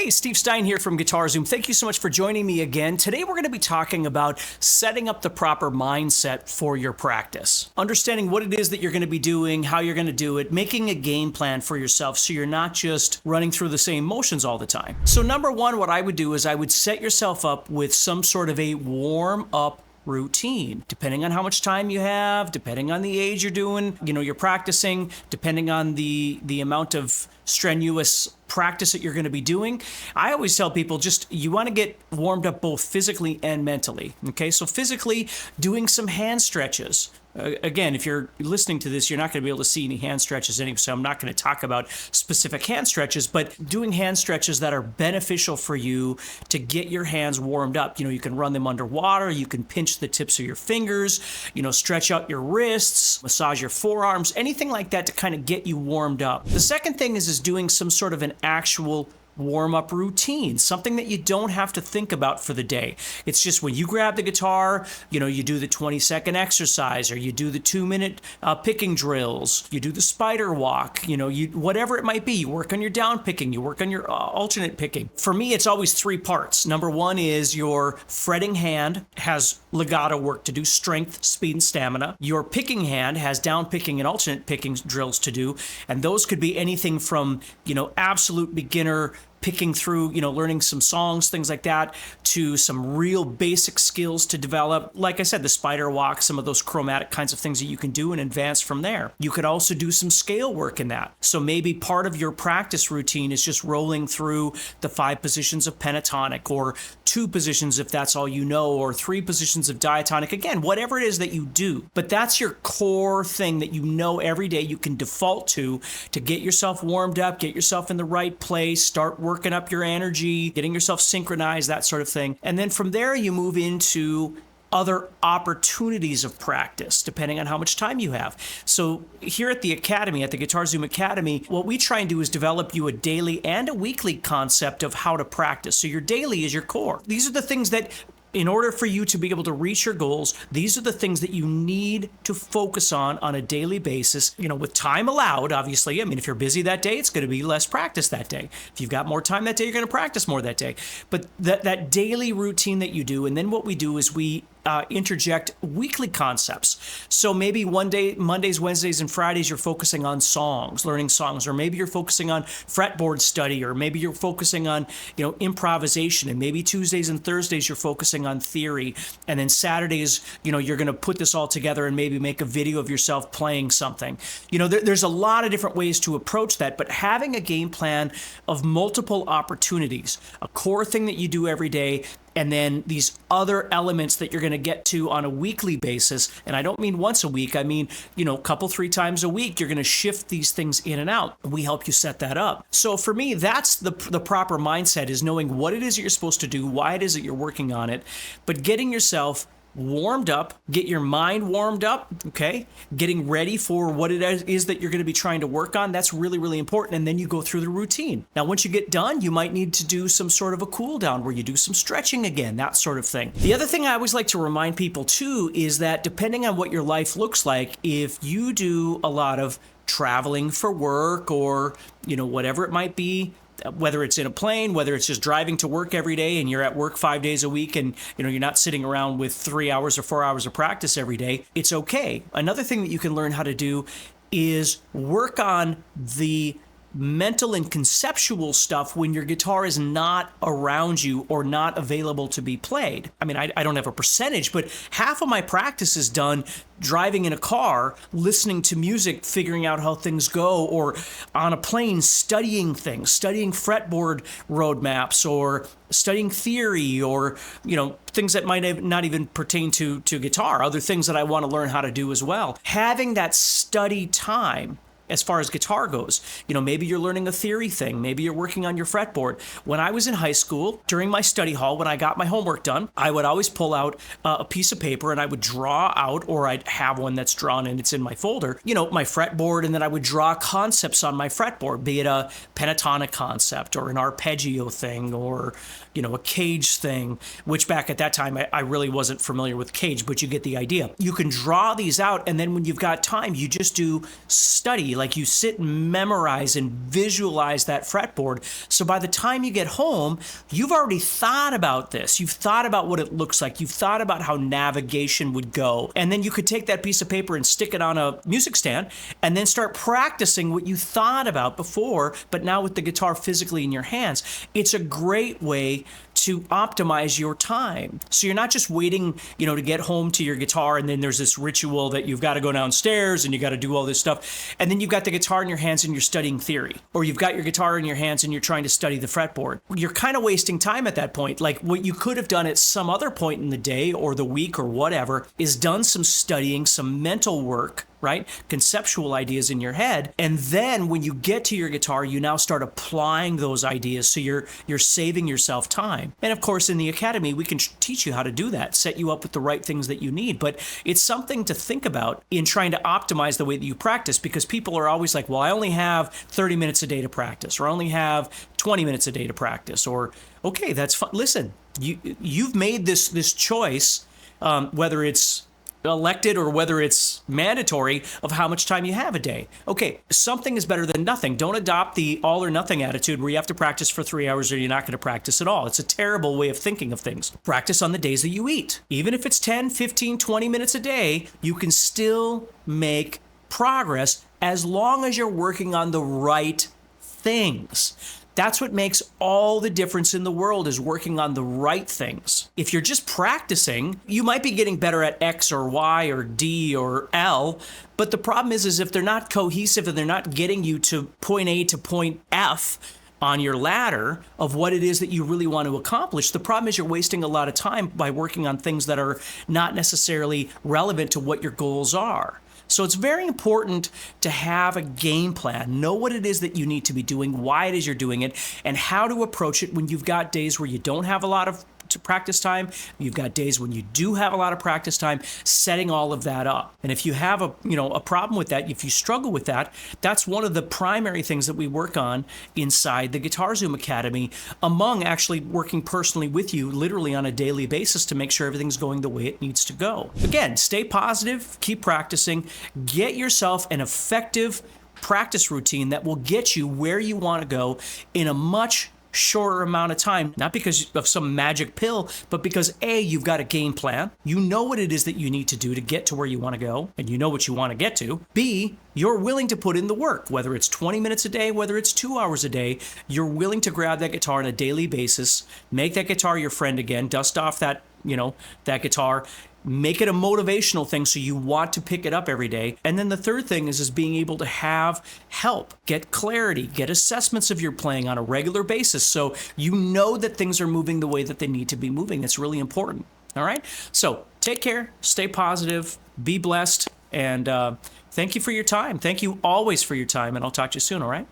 Hey, Steve Stine here from Guitar Zoom. Thank you so much for joining me again. Today we're going to be talking about setting up the proper mindset for your practice. Understanding what it is that you're going to be doing, how you're going to do it, making a game plan for yourself so you're not just running through the same motions all the time. So number one, what I would do is I would set yourself up with some sort of a warm-up routine, depending on how much time you have, depending on the age you're doing, you're practicing, depending on the amount of strenuous practice that you're going to be doing. I always tell people you want to get warmed up both physically and mentally. Okay, so physically, doing some hand stretches. Again, if you're listening to this, you're not going to be able to see any hand stretches anyway, so I'm not going to talk about specific hand stretches, but doing hand stretches that are beneficial for you to get your hands warmed up. You can run them underwater, you can pinch the tips of your fingers, stretch out your wrists, massage your forearms, anything like that to kind of get you warmed up. The second thing is doing some sort of an actual warm-up routine, something that you don't have to think about for the day. It's just when you grab the guitar, you do the 20-second exercise, or you do the 2-minute picking drills, you do the spider walk, whatever it might be. You work on your down picking, you work on your alternate picking. For me, it's always 3 parts. Number one is your fretting hand has legato work to do, strength, speed, and stamina. Your picking hand has down picking and alternate picking drills to do, and those could be anything from, absolute beginner picking through, learning some songs, things like that, to some real basic skills to develop. Like I said, the spider walk, some of those chromatic kinds of things that you can do and advance from there. You could also do some scale work in that. So maybe part of your practice routine is just rolling through the 5 positions of pentatonic, or 2 positions if that's all you know, or 3 positions of diatonic. Again, whatever it is that you do. But that's your core thing that every day you can default to get yourself warmed up, get yourself in the right place, start working up your energy, getting yourself synchronized, that sort of thing. And then from there, you move into other opportunities of practice, depending on how much time you have. So here at the Academy, at the Guitar Zoom Academy, what we try and do is develop you a daily and a weekly concept of how to practice. So your daily is your core. These are the things that, in order for you to be able to reach your goals, these are the things that you need to focus on a daily basis, with time allowed, obviously. If you're busy that day, it's going to be less practice that day. If you've got more time that day, you're going to practice more that day. But that daily routine that you do, and then what we do is we interject weekly concepts. So maybe one day, Mondays, Wednesdays, and Fridays, you're focusing on songs, learning songs, or maybe you're focusing on fretboard study, or maybe you're focusing on, improvisation, and maybe Tuesdays and Thursdays, you're focusing on theory, and then Saturdays, you're going to put this all together and maybe make a video of yourself playing something. There's a lot of different ways to approach that, but having a game plan of multiple opportunities, a core thing that you do every day, and then these other elements that you're going to get to on a weekly basis. And I don't mean once a week. I mean, a couple, 3 times a week, you're going to shift these things in and out. We help you set that up. So for me, that's the proper mindset, is knowing what it is that you're supposed to do, why it is that you're working on it, but getting yourself warmed up, get your mind warmed up, okay? Getting ready for what it is that you're going to be trying to work on. That's really, really important. And then you go through the routine. Now, once you get done, you might need to do some sort of a cool down where you do some stretching again, that sort of thing. The other thing I always like to remind people too is that depending on what your life looks like, if you do a lot of traveling for work, or, whatever it might be, whether it's in a plane, whether it's just driving to work every day and you're at work 5 days a week, and you're not sitting around with 3 hours or 4 hours of practice every day, it's okay. Another thing that you can learn how to do is work on the mental and conceptual stuff when your guitar is not around you or not available to be played. I don't have a percentage, but half of my practice is done driving in a car, listening to music, figuring out how things go, or on a plane studying things, studying fretboard roadmaps, or studying theory, or things that might have not even pertain to guitar, other things that I want to learn how to do as well. Having that study time as far as guitar goes. Maybe you're learning a theory thing. Maybe you're working on your fretboard. When I was in high school, during my study hall, when I got my homework done, I would always pull out a piece of paper and I would draw out, or I'd have one that's drawn and it's in my folder, my fretboard, and then I would draw concepts on my fretboard, be it a pentatonic concept or an arpeggio thing, or, a cage thing, which back at that time, I really wasn't familiar with cage, but you get the idea. You can draw these out, and then when you've got time, you just do study. like you sit and memorize and visualize that fretboard. So by the time you get home, you've already thought about this. You've thought about what it looks like. You've thought about how navigation would go. And then you could take that piece of paper and stick it on a music stand and then start practicing what you thought about before, but now with the guitar physically in your hands. It's a great way to optimize your time. So you're not just waiting, to get home to your guitar, and then there's this ritual that you've got to go downstairs and you got to do all this stuff. And then you've got the guitar in your hands and you're studying theory, or you've got your guitar in your hands and you're trying to study the fretboard. You're kind of wasting time at that point. Like what you could have done at some other point in the day or the week or whatever is done some studying, some mental work, right? Conceptual ideas in your head. And then when you get to your guitar, you now start applying those ideas. So you're saving yourself time. And of course, in the academy, we can teach you how to do that, set you up with the right things that you need. But it's something to think about in trying to optimize the way that you practice, because people are always like, well, I only have 30 minutes a day to practice, or I only have 20 minutes a day to practice, or, okay, that's fine. Listen, you've made this choice, whether it's elected or whether it's mandatory, of how much time you have a day. Okay, something is better than nothing. Don't adopt the all or nothing attitude where you have to practice for 3 hours or you're not going to practice at all. It's a terrible way of thinking of things. Practice on the days that you eat. Even if it's 10, 15, 20 minutes a day, you can still make progress as long as you're working on the right things. That's what makes all the difference in the world, is working on the right things. If you're just practicing, you might be getting better at X or Y or D or L, but the problem is if they're not cohesive and they're not getting you to point A to point F on your ladder of what it is that you really want to accomplish, the problem is you're wasting a lot of time by working on things that are not necessarily relevant to what your goals are. So it's very important to have a game plan, know what it is that you need to be doing, why it is you're doing it, and how to approach it when you've got days where you don't have a lot of practice time. You've got days when you do have a lot of practice time, setting all of that up. And if you have a problem with that, if you struggle with that, that's one of the primary things that we work on inside the GuitarZoom Academy, among actually working personally with you literally on a daily basis to make sure everything's going the way it needs to go. Again, stay positive, keep practicing, get yourself an effective practice routine that will get you where you want to go in a much shorter amount of time, not because of some magic pill, but because A, you've got a game plan. You know what it is that you need to do to get to where you want to go, and you know what you want to get to. B, you're willing to put in the work, whether it's 20 minutes a day, whether it's 2 hours a day. You're willing to grab that guitar on a daily basis, make that guitar your friend again, dust off that guitar, make it a motivational thing so you want to pick it up every day. And then the third thing is being able to have help, get clarity, get assessments of your playing on a regular basis so you know that things are moving the way that they need to be moving. It's really important. All right? So take care, stay positive, be blessed, and thank you for your time. Thank you always for your time, and I'll talk to you soon, all right?